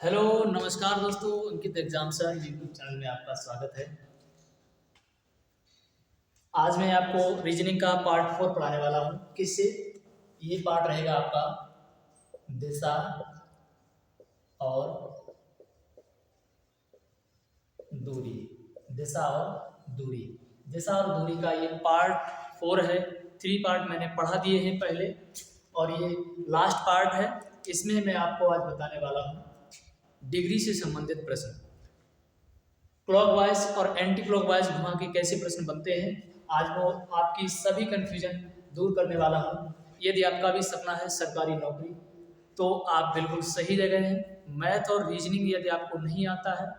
Hello नमस्कार दोस्तों, अंकित exam sir YouTube channel में आपका स्वागत है। आज मैं आपको रीजनिंग का पार्ट 4 पढ़ाने वाला हूँ। किससे? ये पार्ट रहेगा आपका दिशा और दूरी। दिशा और दूरी, दिशा और दूरी का ये पार्ट 4 है। 3 पार्ट मैंने पढ़ा दिए हैं पहले और ये लास्ट पार्ट है। इसमें मैं आपको आज बताने वाला हूँ डिग्री से संबंधित प्रश्न, क्लॉकवाइज और एंटी क्लॉकवाइज घुमा के कैसे प्रश्न बनते हैं। आज वो आपकी सभी कंफ्यूजन दूर करने वाला हूँ। यदि आपका भी सपना है सरकारी नौकरी, तो आप बिल्कुल सही जगह हैं। मैथ और रीजनिंग यदि आपको नहीं आता है,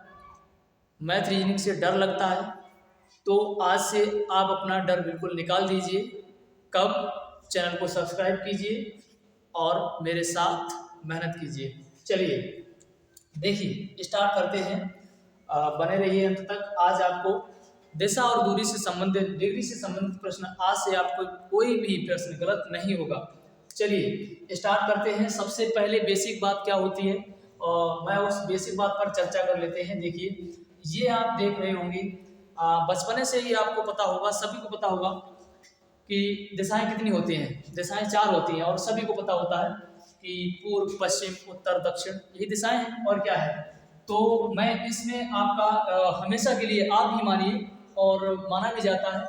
मैथ रीजनिंग से डर लगता है, तो आज से आप अपना डर बिल्कुल निकाल दीजिए। कब? चैनल को सब्सक्राइब कीजिए और मेरे साथ मेहनत कीजिए। चलिए देखिए स्टार्ट करते हैं। बने रहिए अंत तक। आज आपको दिशा और दूरी से संबंधित, डिग्री से संबंधित प्रश्न, आज से आपको कोई भी प्रश्न गलत नहीं होगा। चलिए स्टार्ट करते हैं। सबसे पहले बेसिक बात क्या होती है, और मैं उस बेसिक बात पर चर्चा कर लेते हैं। देखिए ये आप देख रहे होंगे, बचपने से ही आपको पता होगा, सभी को पता होगा कि दिशाएं कितनी होती हैं। दिशाएं 4 होती हैं और सभी को पता होता है कि पूर्व, पश्चिम, उत्तर, दक्षिण, यही दिशाएं हैं और क्या है। तो मैं इसमें आपका हमेशा के लिए आप ही मानिए, और माना भी जाता है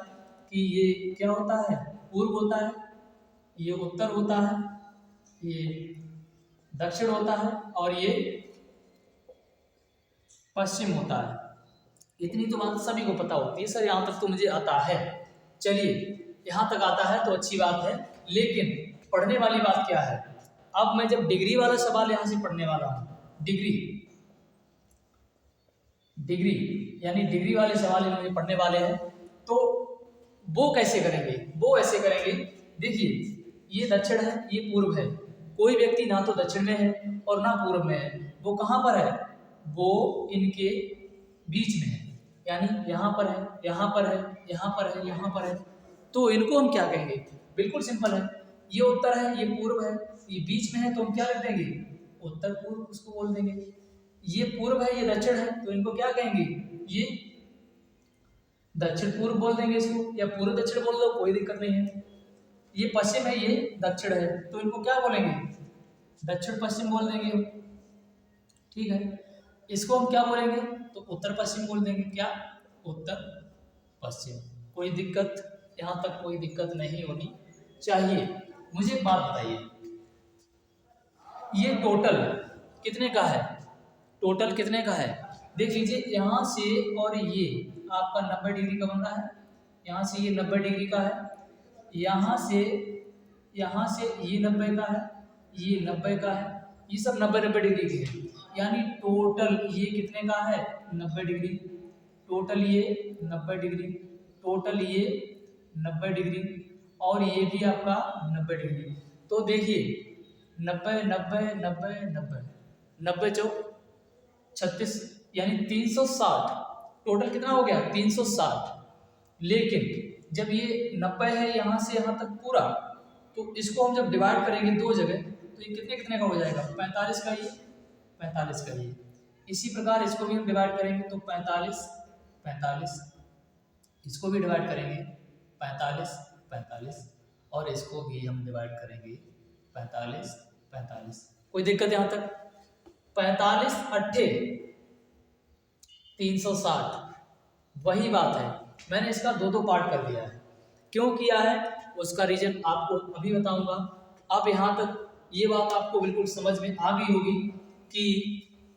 कि ये क्या होता है, पूर्व होता है, ये उत्तर होता है, ये दक्षिण होता है और ये पश्चिम होता है। इतनी तो बात सभी को पता होती है। सर यहाँ तक तो मुझे आता है। चलिए यहाँ तक आता है तो अच्छी बात है, लेकिन पढ़ने वाली बात क्या है। अब मैं जब डिग्री वाला सवाल यहाँ से पढ़ने वाला हूँ, डिग्री डिग्री यानी डिग्री वाले सवाल मुझे पढ़ने वाले हैं, तो वो कैसे करेंगे? वो ऐसे करेंगे, देखिए ये दक्षिण है, ये पूर्व है। कोई व्यक्ति ना तो दक्षिण में है और ना पूर्व में है, वो कहाँ पर है? वो इनके बीच में है, यानी यहाँ पर है, यहाँ पर है, यहाँ पर है, यहाँ पर है। तो इनको हम क्या कहेंगे? बिल्कुल सिंपल है। ये उत्तर है, ये पूर्व है, ये बीच में है, तो हम क्या लिख देंगे? उत्तर पूर्व उसको बोल देंगे। ये पूर्व है, ये दक्षिण है, तो इनको क्या कहेंगे? ये दक्षिण पूर्व बोल देंगे इसको, या पूर्व दक्षिण बोल दो, कोई दिक्कत नहीं है। ये पश्चिम है, ये दक्षिण है, तो इनको क्या बोलेंगे? दक्षिण पश्चिम बोल देंगे। ठीक है, इसको हम क्या बोलेंगे? तो उत्तर पश्चिम बोल देंगे। क्या? उत्तर पश्चिम। कोई दिक्कत? यहाँ तक कोई दिक्कत नहीं होनी चाहिए। मुझे एक बात बताइए, ये टोटल कितने का है? टोटल कितने का है? देख लीजिए, यहाँ से और ये आपका 90 डिग्री का बन रहा है, यहाँ से ये 90 डिग्री का है, यहाँ से ये 90 का है, ये 90 का है, ये सब 90-90 डिग्री के हैं। यानी टोटल ये कितने का है? 90 डिग्री। टोटल ये 90 डिग्री, टोटल ये 90 डिग्री, और ये भी आपका 90 डिग्री। तो देखिए 90 90 90 90 90 चौक 36, यानी 360। टोटल कितना हो गया? 360। लेकिन जब ये 90 है यहाँ से यहाँ तक पूरा, तो इसको हम जब डिवाइड करेंगे दो जगह, तो ये कितने कितने का हो जाएगा? 45 का ये, 45 का ये। इसी प्रकार इसको भी हम डिवाइड करेंगे तो 45 45, इसको भी डिवाइड करेंगे 45 45, और इसको भी हम डिवाइड करेंगे 45 45। कोई दिक्कत यहाँ तक? 45 अट्ठे 360, वही बात है। मैंने इसका दो पार्ट कर दिया है। क्यों किया है उसका रीजन आपको अभी बताऊंगा। अब यहाँ तक ये बात आपको बिल्कुल समझ में आ गई होगी कि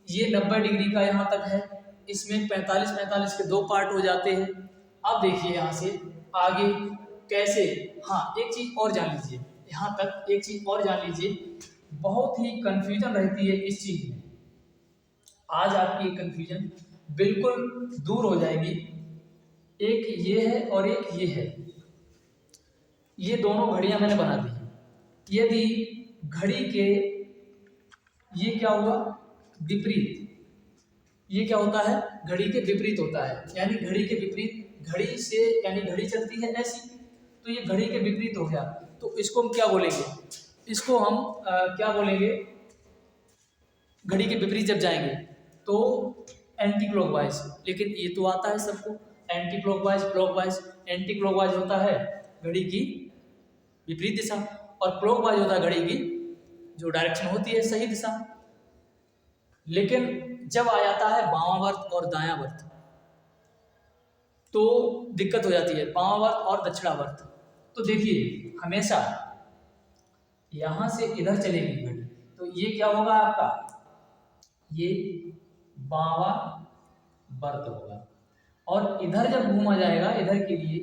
ये 90 डिग्री का यहाँ तक है, इसमें 45 45 के दो पार्ट हो जाते हैं। अब देखिए यहाँ से आगे कैसे। हाँ, एक चीज और जान लीजिए, यहाँ तक एक चीज और जान लीजिए, बहुत ही कंफ्यूजन रहती है इस चीज में। आज आपकी कंफ्यूजन बिल्कुल दूर हो जाएगी। एक ये है और एक ये है, ये दोनों घड़ियां मैंने बना दी। यदि घड़ी के ये क्या हुआ? विपरीत। ये क्या होता है? घड़ी के विपरीत होता है, यानी घड़ी के विपरीत, घड़ी से यानी घड़ी चलती है ऐसी, तो ये घड़ी के विपरीत हो गया। तो इसको हम क्या बोलेंगे? इसको हम क्या बोलेंगे? घड़ी के विपरीत जब जाएंगे तो एंटी क्लॉकवाइज, लेकिन ये तो आता है सबको anti clockwise, clockwise. Anti clockwise होता है घड़ी की विपरीत दिशा और क्लॉकवाइज होता है घड़ी की जो डायरेक्शन होती है सही दिशा। लेकिन जब आ जाता है वामावर्त और दायावर्त तो दिक्कत हो जाती है, वामावर्त और दक्षिणावर्त। तो देखिए हमेशा यहां से इधर चलेगी घड़ी तो ये क्या होगा आपका, ये बावा वर्त होगा। और इधर जब घूमा जाएगा इधर के लिए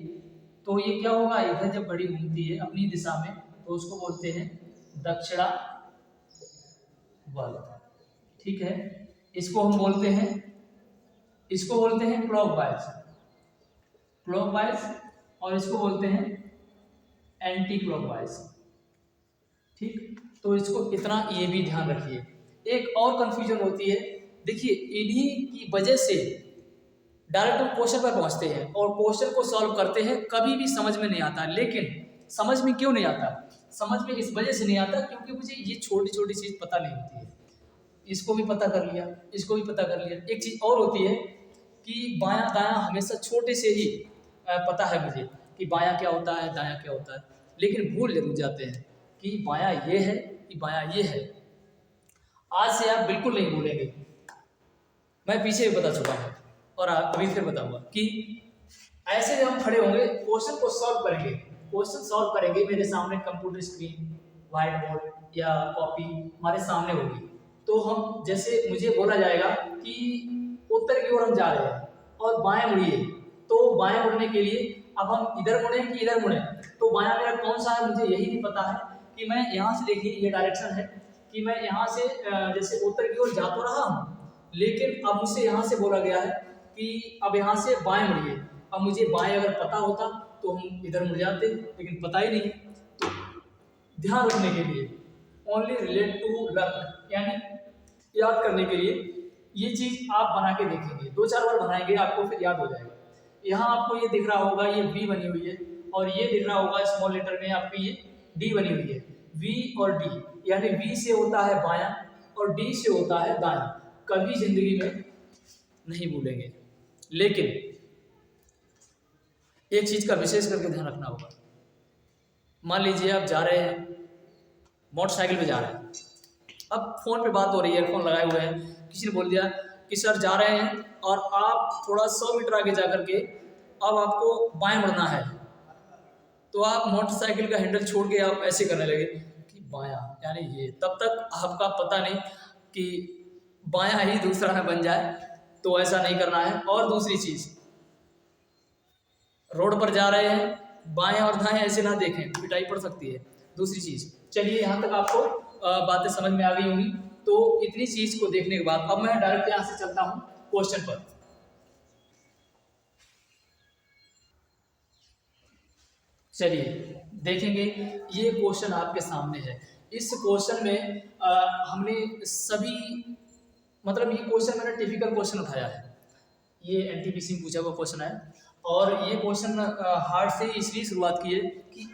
तो ये क्या होगा, इधर जब घड़ी घूमती है अपनी दिशा में तो उसको बोलते हैं दक्षिणा वर्त। ठीक है, इसको हम बोलते हैं, इसको बोलते हैं क्लॉकवाइज, क्लॉकवाइज, और इसको बोलते हैं एंटी क्लॉकवाइज। ठीक, तो इसको इतना ये भी ध्यान रखिए। एक और कंफ्यूजन होती है, देखिए इन्हीं की वजह से डायरेक्ट हम क्वेश्चन पर पहुंचते हैं और क्वेश्चन को सॉल्व करते हैं, कभी भी समझ में नहीं आता। लेकिन समझ में क्यों नहीं आता, समझ में इस वजह से नहीं आता क्योंकि मुझे ये छोटी छोटी चीज़ पता नहीं होती है। इसको भी पता कर लिया, इसको भी पता कर लिया। एक चीज़ और होती है कि बायां दायां हमेशा छोटे से ही पता है मुझे कि बायां क्या होता है दायां क्या होता है, लेकिन भूल जरूर जाते हैं कि बायां ये है कि बायां ये है। आज से आप बिल्कुल नहीं भूलेंगे, मैं पीछे भी बता चुका हूँ और अभी फिर बताऊंगा कि ऐसे जब हम खड़े होंगे क्वेश्चन को सॉल्व करेंगे, क्वेश्चन सॉल्व करेंगे, मेरे सामने कंप्यूटर स्क्रीन, व्हाइट बोर्ड या कॉपी हमारे सामने होगी, तो हम जैसे मुझे बोला जाएगा कि उत्तर की ओर हम जा रहे हैं और बाएं मुड़िए, तो बाएं मुड़ने के लिए अब हम इधर मुड़े कि इधर मुड़े, तो बायां मेरा कौन सा है मुझे यही नहीं पता है कि मैं यहाँ से, देखिए ये डायरेक्शन है कि मैं यहाँ से जैसे उत्तर की ओर जा तो रहा हूँ, लेकिन अब मुझसे यहाँ से बोला गया है कि अब यहाँ से बाएं मुड़िए। अब मुझे बाएं अगर पता होता तो हम इधर मुड़ जाते, लेकिन पता ही नहीं। तो ध्यान रखने के लिए, ओनली रिलेट टू लर्न, यानी याद करने के लिए ये चीज आप बना के देखेंगे, 2-4 बार बनाएंगे आपको फिर याद हो जाएगा। यहाँ आपको ये दिख रहा होगा ये V बनी हुई है और ये दिख रहा होगा स्मॉल लेटर में आपकी ये D बनी हुई है। V और D, यानी V से होता है बायां और D से होता है दायां। कभी जिंदगी में नहीं भूलेंगे, लेकिन एक चीज का विशेष करके ध्यान रखना होगा। मान लीजिए आप जा रहे हैं, मोटरसाइकिल पे जा रहे हैं, अब फोन पे बात हो रही है, ईयरफोन लगाए हुए हैं, किसी ने बोल दिया कि सर जा रहे हैं और आप थोड़ा 100 मीटर आगे जा करके अब आपको बाएं मुड़ना है, तो आप मोटरसाइकिल का हैंडल छोड़ के आप ऐसे करने लगे कि बायां, यानी ये, तब तक आपका पता नहीं कि बायां ही दूसरा ना बन जाए, तो ऐसा नहीं करना है। और दूसरी चीज, रोड पर जा रहे हैं बाएं और दाएं ऐसे ना देखें, पिटाई पड़ सकती है। दूसरी चीज, चलिए यहाँ तक आपको बातें समझ में आ गई होंगी। तो इतनी चीज को देखने के बाद अब मैं डायरेक्ट यहाँ से चलता हूँ क्वेश्चन पर। चलिए देखेंगे, ये क्वेश्चन आपके सामने है। इस क्वेश्चन में हमने सभी, मतलब ये क्वेश्चन मैंने टिपिकल क्वेश्चन उठाया है, ये एनटीपीसी में पूछा हुआ क्वेश्चन है और ये क्वेश्चन हार्ड से इसलिए शुरुआत की है कि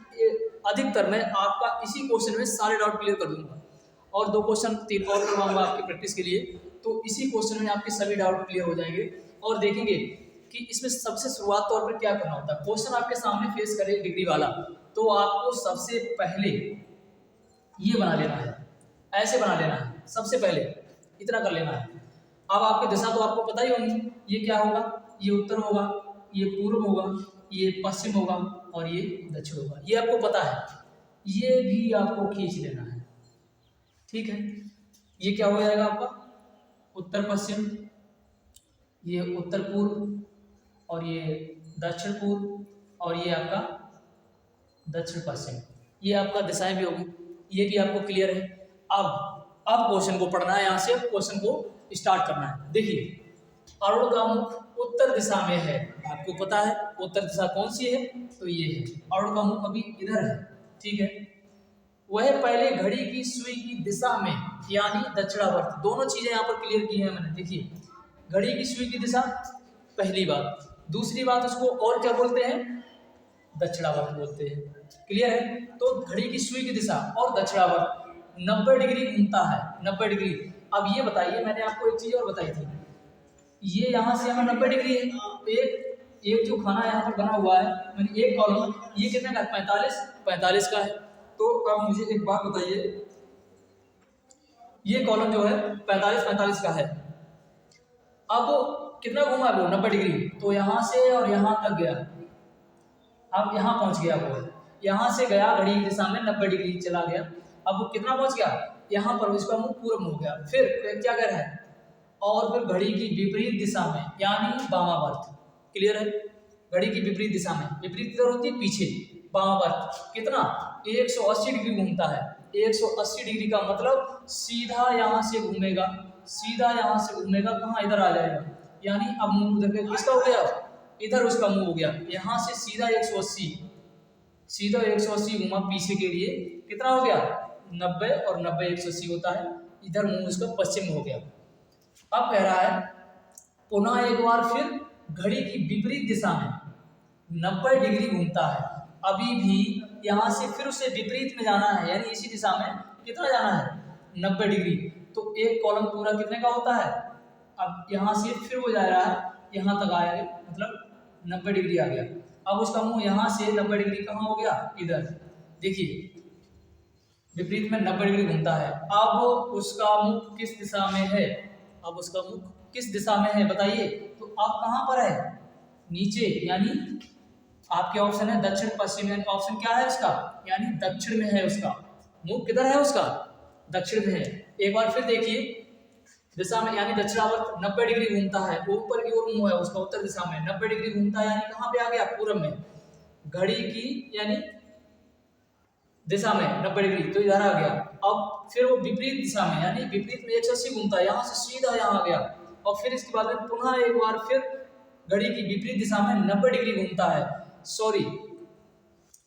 अधिकतर मैं आपका इसी क्वेश्चन में सारे डाउट क्लियर कर दूंगा और 2 क्वेश्चन 3 और करवाऊंगा आपकी प्रैक्टिस के लिए, तो इसी क्वेश्चन में आपके सभी डाउट क्लियर हो जाएंगे। और देखेंगे कि इसमें सबसे शुरुआत तौर पर क्या करना होता है। क्वेश्चन आपके सामने फेस करे डिग्री वाला, तो आपको सबसे पहले ये बना लेना है, ऐसे बना लेना है, सबसे पहले इतना कर लेना है। अब आपकी दिशा तो आपको पता ही होगी, ये क्या होगा, ये उत्तर होगा, ये पूर्व होगा, ये पश्चिम होगा और ये दक्षिण होगा, ये आपको पता है, ये भी आपको खींच लेना है। ठीक है, ये क्या हो जाएगा आपका उत्तर पश्चिम, ये उत्तर पूर्व और ये दक्षिण पूर्व और ये आपका दक्षिण पश्चिम, ये आपका दिशाएं भी होगी, ये भी आपको क्लियर है। अब क्वेश्चन को पढ़ना है, यहाँ से क्वेश्चन को स्टार्ट करना है। देखिए अरुण का मुख उत्तर दिशा में है, आपको पता है उत्तर दिशा कौन सी है, तो ये है, अरुण का मुख अभी इधर है। ठीक है, वह पहले घड़ी की सुई की दिशा में यानी दक्षिणावर्त, दोनों चीजें यहाँ पर क्लियर की है मैंने। देखिए घड़ी की सुई की दिशा पहली बात, दूसरी बात उसको और क्या बोलते हैं, दक्षिणावर्त बोलते हैं। क्लियर है, तो घड़ी की सुई की दिशा और दक्षिणावर्त 90 डिग्री घूमता है, 90 डिग्री। अब ये बताइए, मैंने आपको एक चीज और बताई थी, ये यहाँ से हमें 90 डिग्री है, एक एक जो खाना यहाँ पर बना हुआ है, मैंने एक कॉलम, ये कितने का है? 45 का है। तो अब मुझे एक बात बताइए, ये कॉलम जो है 45 का है, अब कितना घूमा वो? 90 डिग्री। तो यहाँ से और यहाँ तक गया, अब यहाँ पहुंच गया वो, यहाँ से गया घड़ी की दिशा में 90 डिग्री चला गया, अब वो कितना पहुंच गया? यहाँ पर उसका मुंह पूर्व में हो गया। फिर क्या कर रहा है? और फिर घड़ी की विपरीत दिशा में यानी वामावर्त। क्लियर है? घड़ी की विपरीत दिशा में, विपरीत इधर होती है पीछे, वामावर्त कितना? 180 डिग्री घूमता है। 180 डिग्री का मतलब सीधा यहाँ से घूमेगा, सीधा यहाँ से घूमेगा, कहाँ? इधर आ जाएगा, यानी अब मुंह उधर किसका हो गया? इधर उसका मुंह हो गया। यहाँ से सीधा 180, सीधा 180 घुमा पीछे के लिए, कितना हो गया? 90, और 90 180 होता है, इधर मुंह उसका पश्चिम में हो गया। अब कह रहा है पुनः एक बार फिर घड़ी की विपरीत दिशा में 90 डिग्री घूमता है, अभी भी यहाँ से फिर उसे विपरीत में जाना है, यानी इसी दिशा में कितना जाना है? 90 डिग्री। तो एक कॉलम पूरा कितने का होता है? अब यहाँ से फिर वो जा रहा है, यहाँ तक आया, मतलब 90 डिग्री आ गया। अब उसका मुंह यहाँ से 90 डिग्री कहाँ हो गया? इधर। देखिए विपरीत में 90 डिग्री घूमता है। अब उसका मुख किस दिशा में है? अब उसका मुख किस दिशा में है बताइए? तो अब कहाँ पर है? नीचे, यानी आपके ऑप्शन है दक्षिण पश्चिम, यानी ऑप्शन क्या है उसका? यानी दक्षिण में है उसका मुख। किधर है उसका? दक्षिण में है। एक बार फिर देखिए दिशा में, यानी दक्षिणावर्त 90 डिग्री घूमता है, ऊपर की ओर मुंह है उसका, उत्तर दिशा में 90 डिग्री घूमता है, यानी कहाँ पे आ गया? पूर्व में। घड़ी की यानी दिशा में 90 डिग्री, तो इधर आ गया। अब फिर वो विपरीत दिशा में, यानी विपरीत में 180 घूमता है, यहाँ से सीधा यहाँ आ गया। और फिर इसके बाद में पुनः एक बार फिर घड़ी की विपरीत दिशा में 90 डिग्री घूमता है। सॉरी,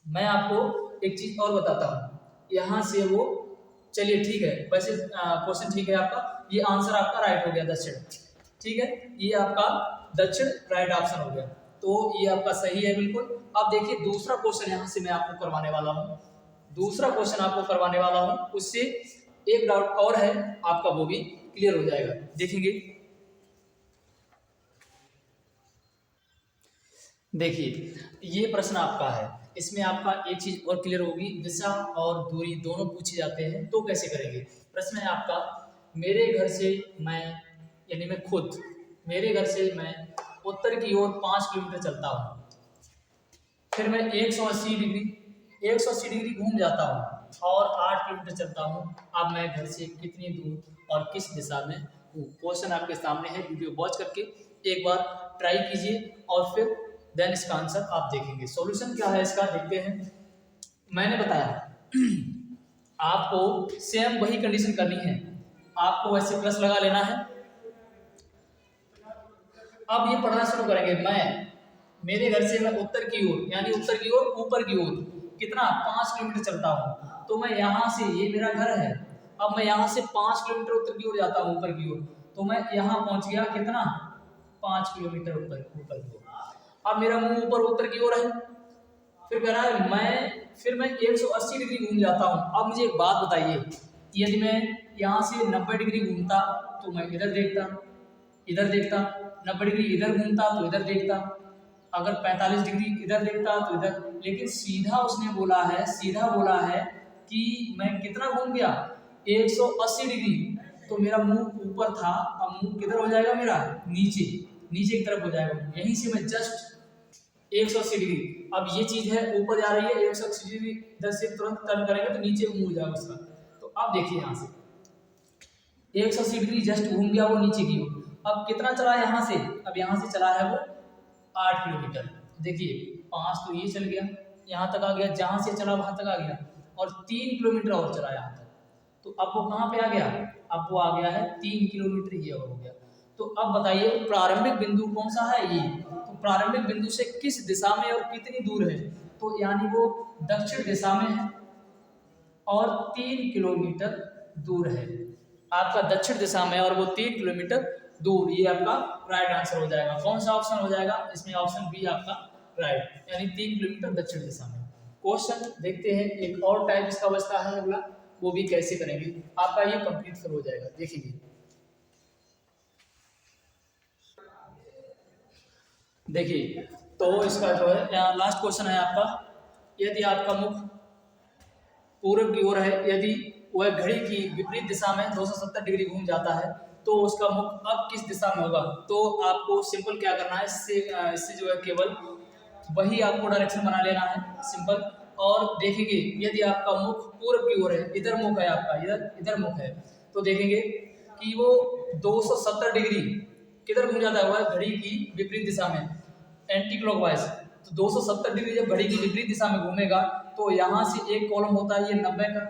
मैं आपको एक चीज और बताता हूँ, यहाँ से वो, चलिए ठीक है, वैसे क्वेश्चन ठीक है आपका, ये आंसर आपका राइट हो गया, दक्षिण। ठीक है, ये आपका दक्षिण राइट ऑप्शन हो गया, तो ये आपका सही है बिल्कुल। अब देखिए दूसरा क्वेश्चन यहाँ से मैं आपको करवाने वाला हूँ, दूसरा क्वेश्चन आपको करवाने वाला हूँ, उससे एक डाउट और है आपका, वो भी क्लियर हो जाएगा। देखेंगे, देखिए ये प्रश्न आपका है, इसमें आपका एक चीज और क्लियर होगी, दिशा और दूरी दोनों पूछे जाते हैं, तो कैसे करेंगे? प्रश्न है आपका, मेरे घर से मैं, यानी मैं खुद, मेरे घर से मैं उत्तर की ओर 5 किलोमीटर चलता हूँ, फिर मैं 180 डिग्री घूम जाता हूँ और 8 किलोमीटर चलता हूँ। अब मैं घर से कितनी दूर और किस दिशा में हूँ? क्वेश्चन आपके सामने है, वीडियो वॉच करके एक बार ट्राई कीजिए और फिर देन इसका आंसर आप देखेंगे। सॉल्यूशन क्या है इसका, देखते हैं। मैंने बताया आपको सेम वही कंडीशन करनी है, आपको वैसे प्लस लगा लेना है। अब ये पढ़ना शुरू करेंगे, मेरे घर से मैं उत्तर की ओर, यानी उत्तर की ओर, ऊपर की ओर कितना? 5 किलोमीटर चलता हूँ, तो मैं यहाँ से, ये मेरा घर है, अब मैं यहाँ से 5 किलोमीटर उत्तर की ओर जाता हूँ, ऊपर की ओर, तो मैं यहाँ पहुँच गया कितना? 5 किलोमीटर ऊपर की ओर। अब मेरा मुंह ऊपर उत्तर की ओर है, फिर कह रहा है फिर मैं 180 डिग्री घूम जाता हूँ। अब मुझे एक बात बताइए, यदि मैं यहाँ से 90 डिग्री घूमता तो मैं इधर देखता, 90 डिग्री इधर घूमता तो इधर देखता, अगर 45 डिग्री इधर देखता तो इधर, लेकिन सीधा उसने बोला है, सीधा बोला है कि मैं कितना घूम गया? 180 डिग्री। तो मेरा मुंह ऊपर था, अब मुंह किधर हो जाएगा? मेरा नीचे की तरफ हो जाएगा, यहीं से मैं जस्ट 180 डिग्री। अब ये चीज है ऊपर जा रही है, 180 डिग्री इधर से तुरंत टर्न करेंगे तो नीचे मुंह हो जाएगा उसका। तो अब देखिए यहाँ से 180 डिग्री जस्ट घूम गया वो नीचे की ओर। अब कितना चला यहाँ से? अब यहाँ से चला है वो 8 किलोमीटर। देखिए 5 तो ये चल गया, यहाँ तक आ गया, जहाँ से चला वहां तक आ गया, और 3 किलोमीटर और चला यहाँ तक, तो अब वो कहाँ पे आ गया? अब वो आ गया है 3 किलोमीटर, ये और हो गया। तो अब बताइए प्रारंभिक बिंदु कौन सा है? ये। तो प्रारंभिक बिंदु से किस दिशा में और कितनी दूर है? तो यानी वो दक्षिण दिशा में है और 3 किलोमीटर दूर है। आपका दक्षिण दिशा में और वो 3 किलोमीटर दूर, ये आपका राइट आंसर हो जाएगा। कौन सा ऑप्शन हो जाएगा? इसमें ऑप्शन बी आपका राइट, यानी 3 किलोमीटर दक्षिण दिशा में। क्वेश्चन देखते हैं, एक और टाइप इसका बचता है अगला, वो भी कैसे करेंगे, आपका ये कंप्लीट फिर हो जाएगा। देखिए देखिए, तो इसका जो है यहाँ लास्ट क्वेश्चन है आपका, यदि आपका मुख पूरब की ओर है, यदि वह घड़ी की विपरीत दिशा में 270 डिग्री घूम जाता है, तो उसका मुख अब किस दिशा में होगा। तो आपको सिंपल क्या करना है, इससे जो है केवल वही आपको डायरेक्शन बना लेना है, सिंपल। और देखेंगे यदि आपका मुख पूरब की ओर है, इधर मुख है आपका, इधर इधर मुख है, तो देखेंगे कि वो 270 डिग्री किधर घूम जाता है, वह घड़ी की विपरीत दिशा में, एंटी क्लॉकवाइज। तो 270 डिग्री जब घड़ी की विपरीत दिशा में घूमेगा, तो यहाँ से एक कॉलम होता है ये 90 का,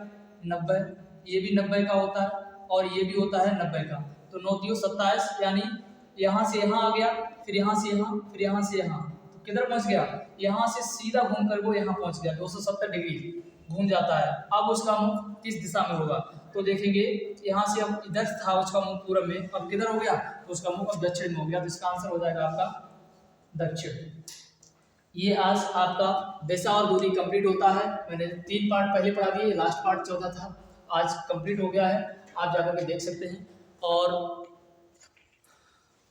90, ये भी 90 का होता है, और ये भी होता है 90 का। तो 9 3 27, यानी यहाँ से यहाँ आ गया, फिर यहाँ से यहाँ, फिर यहाँ से यहाँ, तो किधर पहुँच गया, यहाँ से सीधा घूम कर वो यहाँ पहुँच गया, 270 डिग्री घूम जाता है। अब उसका मुख किस दिशा में होगा, तो देखेंगे यहाँ से अब इधर था उसका मुख पूरब में, अब किधर हो गया, तो उसका मुख अब दक्षिण में हो गया। तो इसका आंसर हो जाएगा आपका दक्षिण। ये आज आपका दिशा और दूरी कंप्लीट होता है। मैंने 3 पार्ट पहले पढ़ा दिए, लास्ट पार्ट 14 था, आज कंप्लीट हो गया है, आप जाकर के देख सकते हैं। और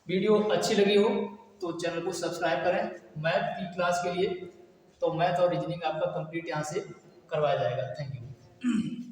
वीडियो अच्छी लगी हो तो चैनल को सब्सक्राइब करें। मैथ की क्लास के लिए तो मैथ और रीजनिंग आपका कंप्लीट यहाँ से करवाया जाएगा। Thank you.